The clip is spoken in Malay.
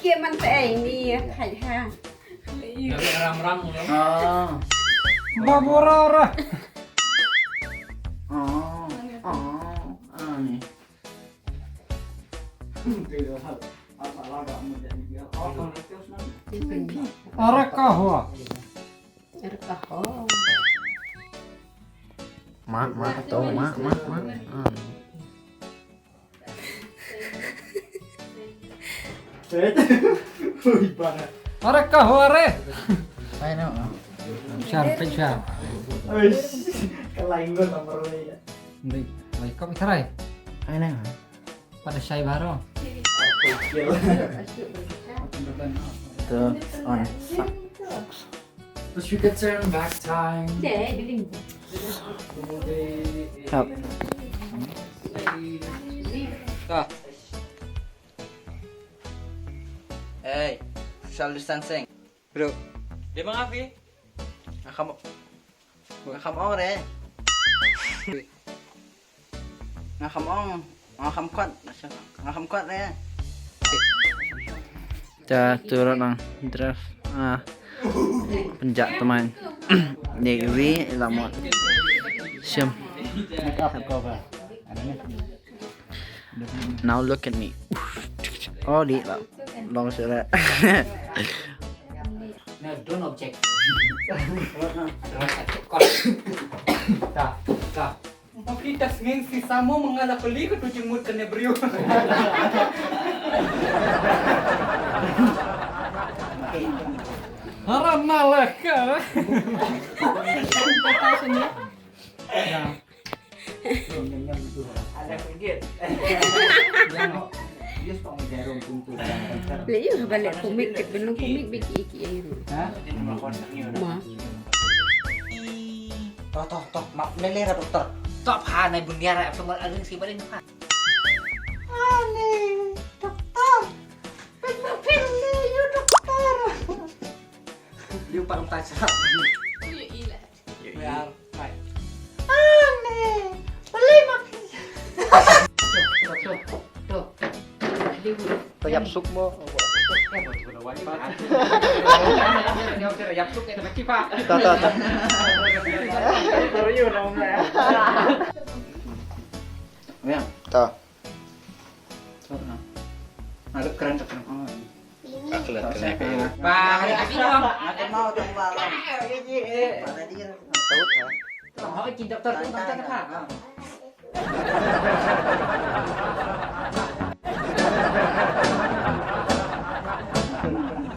Kia man teh ini khai ha. Ram-ram loh. Babora. Nih. Arakahwa. Erkah. Mak tuh, mak. Arakahwa re. Ayo nih. Syar, syar. Kelaingan nomor ya. Baik, baik kau bisa rai. Ayo nih. Pada syai baru. Tuh, on. Terus you can turn back time. Up. Go. Hey, social distancing. Bro. Di mga Afi? Ngakamoong re. Ngakamoong. Ngakamkwat re. Kita turun lang. Draft. Penjak teman. Negeri lamot. Siam. Now look at me. Oh, di lah. Long surat. Don't object. Kita ngeng si Samo mengalah peli ke tujuh mut kena beriu. Haram malaka. Ada pergi. Lihat balik komik, belum komik bikin iki. Ma. Toh, mak melera dokter. Tok pa na bunyara pemar aling si baling pa. Yung parang tayo. Ya, baik. Toyap suk mo. Yapsuk kayak tempat kipa. Tata. Baru dong ya. Ya. Ta. Ada keren tak keren. Oh. Bang, ada api dong. Ada mau tong balong. Mana dia? Tahu tak? Mau izin dokter tuh tentang apa?